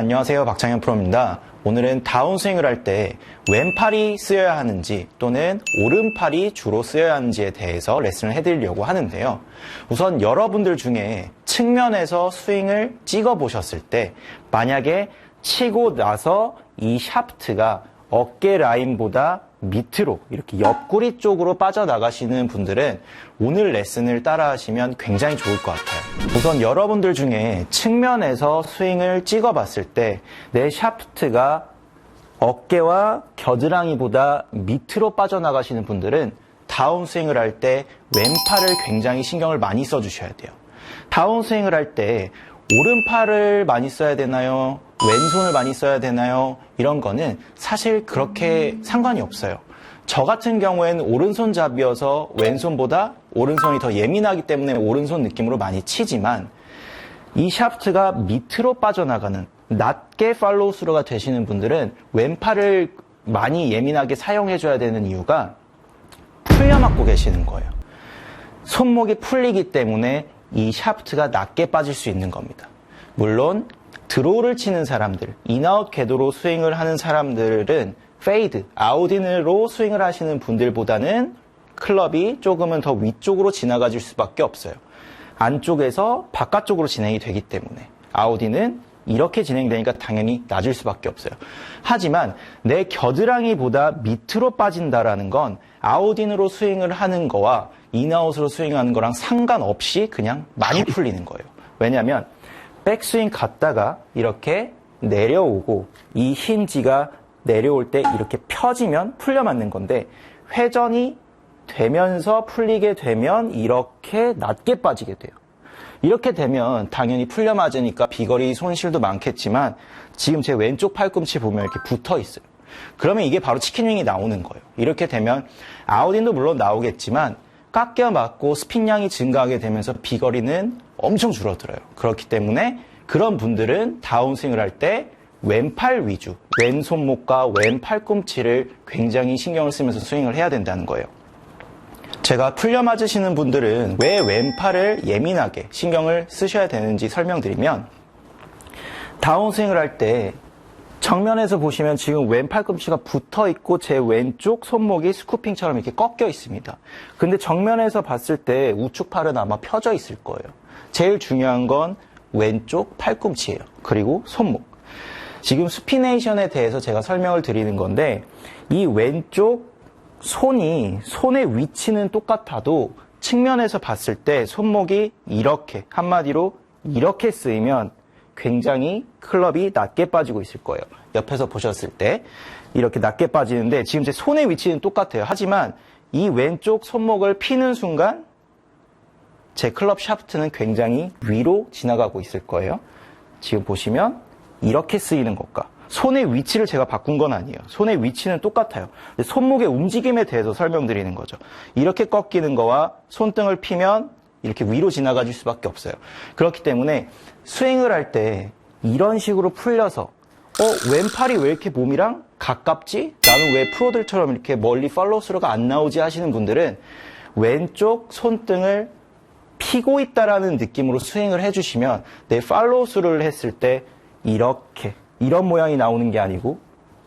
안녕하세요, 박창현 프로입니다. 오늘은 다운스윙을 할 때 왼팔이 쓰여야 하는지 또는 오른팔이 주로 쓰여야 하는지에 대해서 레슨을 해드리려고 하는데요. 우선 여러분들 중에 측면에서 스윙을 찍어 보셨을 때 만약에 치고 나서 이 샤프트가 어깨 라인보다 밑으로 이렇게 옆구리 쪽으로 빠져나가시는 분들은 오늘 레슨을 따라 하시면 굉장히 좋을 것 같아요. 우선 여러분들 중에 측면에서 스윙을 찍어 봤을 때 내 샤프트가 어깨와 겨드랑이보다 밑으로 빠져나가시는 분들은 다운스윙을 할 때 왼팔을 굉장히 신경을 많이 써주셔야 돼요. 다운스윙을 할 때 오른팔을 많이 써야 되나요? 왼손을 많이 써야 되나요? 이런 거는 사실 그렇게 상관이 없어요. 저 같은 경우에는 오른손잡이여서 왼손보다 오른손이 더 예민하기 때문에 오른손 느낌으로 많이 치지만 이 샤프트가 밑으로 빠져나가는 낮게 팔로우 스루가 되시는 분들은 왼팔을 많이 예민하게 사용해줘야 되는 이유가 풀려 맞고 계시는 거예요. 손목이 풀리기 때문에 이 샤프트가 낮게 빠질 수 있는 겁니다. 물론 드로우를 치는 사람들, 인아웃 궤도로 스윙을 하는 사람들은 페이드, 아웃인으로 스윙을 하시는 분들보다는 클럽이 조금은 더 위쪽으로 지나가질 수밖에 없어요. 안쪽에서 바깥쪽으로 진행이 되기 때문에 아웃인은 이렇게 진행되니까 당연히 낮을 수밖에 없어요. 하지만 내 겨드랑이보다 밑으로 빠진다라는 건 아웃인으로 스윙을 하는 거와 인아웃으로 스윙하는 거랑 상관없이 그냥 많이 풀리는 거예요. 왜냐하면 백스윙 갔다가 이렇게 내려오고 이 힌지가 내려올 때 이렇게 펴지면 풀려 맞는 건데 회전이 되면서 풀리게 되면 이렇게 낮게 빠지게 돼요. 이렇게 되면 당연히 풀려 맞으니까 비거리 손실도 많겠지만 지금 제 왼쪽 팔꿈치 보면 이렇게 붙어 있어요. 그러면 이게 바로 치킨윙이 나오는 거예요. 이렇게 되면 아웃인도 물론 나오겠지만 깎여 맞고 스핀량이 증가하게 되면서 비거리는 엄청 줄어들어요. 그렇기 때문에 그런 분들은 다운스윙을 할 때 왼팔 위주, 왼손목과 왼팔꿈치를 굉장히 신경을 쓰면서 스윙을 해야 된다는 거예요. 제가 풀려 맞으시는 분들은 왜 왼팔을 예민하게 신경을 쓰셔야 되는지 설명드리면 다운스윙을 할 때 정면에서 보시면 지금 왼팔꿈치가 붙어 있고 제 왼쪽 손목이 스쿠핑처럼 이렇게 꺾여 있습니다. 근데 정면에서 봤을 때 우측 팔은 아마 펴져 있을 거예요. 제일 중요한 건 왼쪽 팔꿈치예요. 그리고 손목. 지금 수피네이션에 대해서 제가 설명을 드리는 건데 이 왼쪽 손의 위치는 똑같아도 측면에서 봤을 때 손목이 이렇게 한마디로 이렇게 쓰이면 굉장히 클럽이 낮게 빠지고 있을 거예요. 옆에서 보셨을 때 이렇게 낮게 빠지는데 지금 제 손의 위치는 똑같아요. 하지만 이 왼쪽 손목을 피는 순간 제 클럽 샤프트는 굉장히 위로 지나가고 있을 거예요. 지금 보시면 이렇게 쓰이는 것과 손의 위치를 제가 바꾼 건 아니에요. 손의 위치는 똑같아요. 손목의 움직임에 대해서 설명드리는 거죠. 이렇게 꺾이는 거와 손등을 피면 이렇게 위로 지나가질 수밖에 없어요. 그렇기 때문에 스윙을 할 때 이런 식으로 풀려서 왼팔이 왜 이렇게 몸이랑 가깝지? 나는 왜 프로들처럼 이렇게 멀리 팔로우 스루가 안 나오지 하시는 분들은 왼쪽 손등을 피고 있다라는 느낌으로 스윙을 해주시면 내 팔로우 스루를 했을 때 이런 모양이 나오는 게 아니고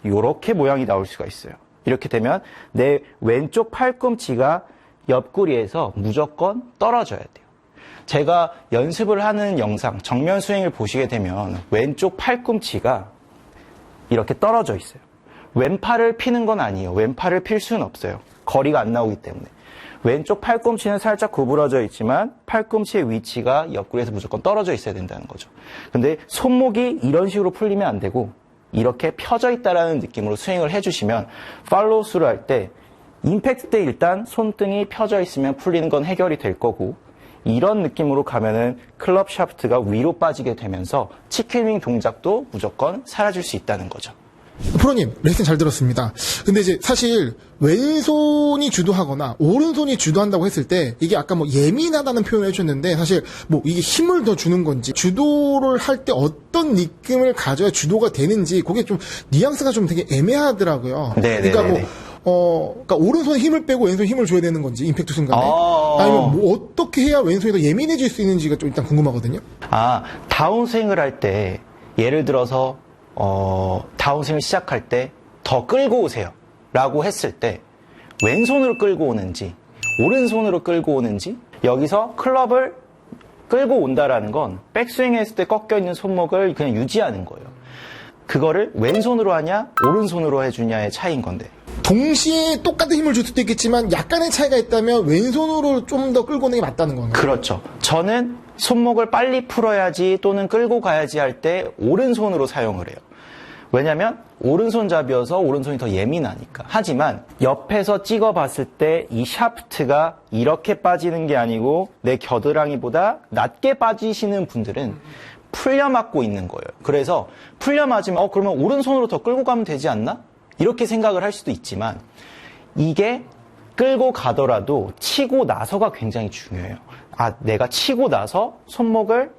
이렇게 모양이 나올 수가 있어요. 이렇게 되면 내 왼쪽 팔꿈치가 옆구리에서 무조건 떨어져야 돼요. 제가 연습을 하는 영상, 정면 스윙을 보시게 되면 왼쪽 팔꿈치가 이렇게 떨어져 있어요. 왼팔을 피는 건 아니에요. 왼팔을 필 수는 없어요. 거리가 안 나오기 때문에. 왼쪽 팔꿈치는 살짝 구부러져 있지만 팔꿈치의 위치가 옆구리에서 무조건 떨어져 있어야 된다는 거죠. 근데 손목이 이런 식으로 풀리면 안 되고 이렇게 펴져 있다라는 느낌으로 스윙을 해주시면 팔로우 스루 할 때 임팩트 때 일단 손등이 펴져 있으면 풀리는 건 해결이 될 거고 이런 느낌으로 가면은 클럽 샤프트가 위로 빠지게 되면서 치킨윙 동작도 무조건 사라질 수 있다는 거죠. 프로님, 레슨 잘 들었습니다. 근데 이제 사실 왼손이 주도하거나 오른손이 주도한다고 했을 때 이게 아까 뭐 예민하다는 표현을 해주셨는데 사실 뭐 이게 힘을 더 주는 건지 주도를 할 때 어떤 느낌을 가져야 주도가 되는지 그게 좀 뉘앙스가 좀 되게 애매하더라고요. 그러니까 그러니까 오른손에 힘을 빼고 왼손에 힘을 줘야 되는 건지 임팩트 순간에 아니면 뭐 어떻게 해야 왼손이 더 예민해질 수 있는지가 좀 일단 궁금하거든요. 다운스윙을 할 때 예를 들어서 다운스윙을 시작할 때 더 끌고 오세요 라고 했을 때 왼손으로 끌고 오는지 오른손으로 끌고 오는지, 여기서 클럽을 끌고 온다라는 건 백스윙 했을 때 꺾여 있는 손목을 그냥 유지하는 거예요. 그거를 왼손으로 하냐 오른손으로 해주냐의 차이인 건데, 동시에 똑같은 힘을 줄 수도 있겠지만 약간의 차이가 있다면 왼손으로 좀 더 끌고 오는 게 맞다는 건가요? 그렇죠. 저는 손목을 빨리 풀어야지 또는 끌고 가야지 할 때 오른손으로 사용을 해요. 왜냐면 오른손잡이여서 오른손이 더 예민하니까. 하지만 옆에서 찍어봤을 때 이 샤프트가 이렇게 빠지는 게 아니고 내 겨드랑이보다 낮게 빠지시는 분들은 풀려 맞고 있는 거예요. 그래서 풀려 맞으면 그러면 오른손으로 더 끌고 가면 되지 않나? 이렇게 생각을 할 수도 있지만, 이게 끌고 가더라도 치고 나서가 굉장히 중요해요. 내가 치고 나서 손목을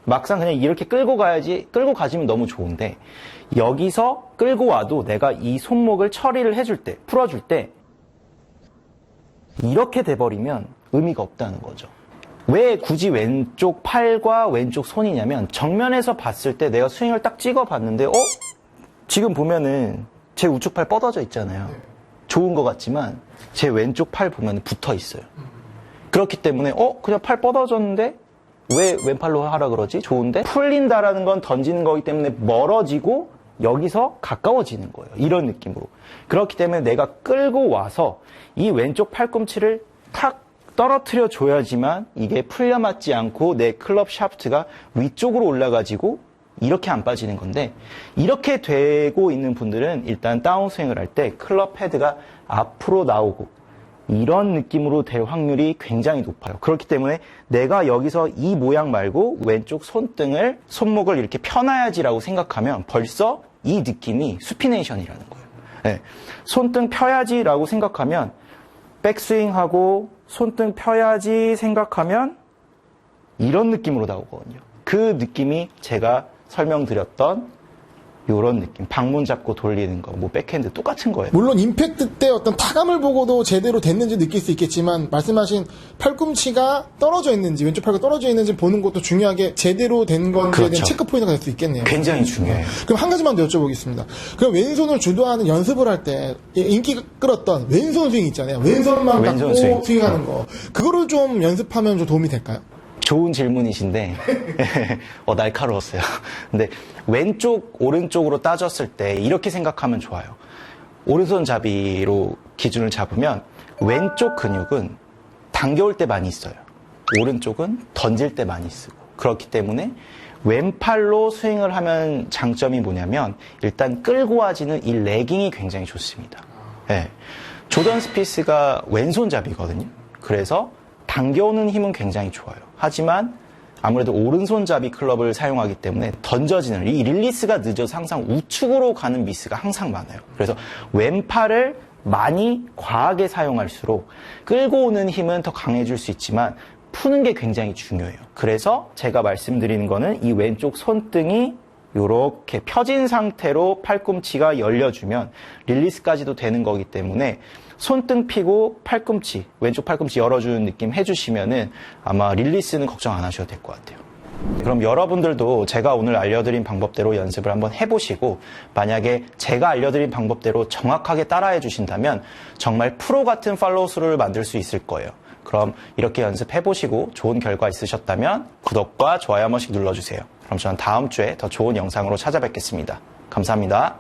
막상 그냥 이렇게 끌고 가야지, 끌고 가시면 너무 좋은데, 여기서 끌고 와도 내가 이 손목을 처리를 해줄 때, 풀어줄 때 이렇게 돼버리면 의미가 없다는 거죠. 왜 굳이 왼쪽 팔과 왼쪽 손이냐면, 정면에서 봤을 때 내가 스윙을 딱 찍어봤는데 지금 보면은 제 우측 팔 뻗어져 있잖아요. 좋은 것 같지만 제 왼쪽 팔 보면 붙어 있어요. 그렇기 때문에 그냥 팔 뻗어졌는데 왜 왼팔로 하라 그러지? 좋은데? 풀린다라는 건 던지는 거기 때문에 멀어지고 여기서 가까워지는 거예요. 이런 느낌으로. 그렇기 때문에 내가 끌고 와서 이 왼쪽 팔꿈치를 탁 떨어뜨려 줘야지만 이게 풀려 맞지 않고 내 클럽 샤프트가 위쪽으로 올라가지고 이렇게 안 빠지는 건데, 이렇게 되고 있는 분들은 일단 다운스윙을 할 때 클럽 헤드가 앞으로 나오고 이런 느낌으로 될 확률이 굉장히 높아요. 그렇기 때문에 내가 여기서 이 모양 말고 왼쪽 손등을, 손목을 이렇게 펴놔야지라고 생각하면 벌써 이 느낌이 수피네이션이라는 거예요. 네. 손등 펴야지라고 생각하면, 백스윙하고 손등 펴야지 생각하면 이런 느낌으로 나오거든요. 그 느낌이 제가 설명드렸던 요런 느낌, 방문 잡고 돌리는 거, 백핸드 똑같은 거예요. 물론 임팩트 때 어떤 타감을 보고도 제대로 됐는지 느낄 수 있겠지만, 말씀하신 팔꿈치가 떨어져 있는지, 왼쪽 팔가 떨어져 있는지 보는 것도 중요하게 제대로 된 건지에 그렇죠. 대한 체크 포인트가 될 수 있겠네요. 굉장히 중요해요. 그럼 한 가지만 더 여쭤보겠습니다. 그럼 왼손을 주도하는 연습을 할 때 인기 끌었던 왼손 스윙 있잖아요. 왼손만 왼손 갖고 스윙. 스윙하는 거. 그거를 좀 연습하면 좀 도움이 될까요? 좋은 질문이신데 날카로웠어요. 근데 왼쪽 오른쪽으로 따졌을 때 이렇게 생각하면 좋아요. 오른손잡이로 기준을 잡으면 왼쪽 근육은 당겨올 때 많이 써요. 오른쪽은 던질 때 많이 쓰고. 그렇기 때문에 왼팔로 스윙을 하면 장점이 뭐냐면, 일단 끌고 와지는 이 레깅이 굉장히 좋습니다. 네. 조던 스피스가 왼손잡이거든요. 그래서 당겨오는 힘은 굉장히 좋아요. 하지만 아무래도 오른손잡이 클럽을 사용하기 때문에 던져지는 이 릴리스가 늦어서 항상 우측으로 가는 미스가 항상 많아요. 그래서 왼팔을 많이 과하게 사용할수록 끌고 오는 힘은 더 강해질 수 있지만 푸는 게 굉장히 중요해요. 그래서 제가 말씀드리는 거는 이 왼쪽 손등이 이렇게 펴진 상태로 팔꿈치가 열려주면 릴리스까지도 되는 거기 때문에 손등 피고 팔꿈치, 왼쪽 팔꿈치 열어주는 느낌 해주시면은 아마 릴리스는 걱정 안 하셔도 될 것 같아요. 그럼 여러분들도 제가 오늘 알려드린 방법대로 연습을 한번 해보시고, 만약에 제가 알려드린 방법대로 정확하게 따라해 주신다면 정말 프로 같은 팔로우스루를 만들 수 있을 거예요. 그럼 이렇게 연습해보시고 좋은 결과 있으셨다면 구독과 좋아요 한 번씩 눌러주세요. 그럼 저는 다음 주에 더 좋은 영상으로 찾아뵙겠습니다. 감사합니다.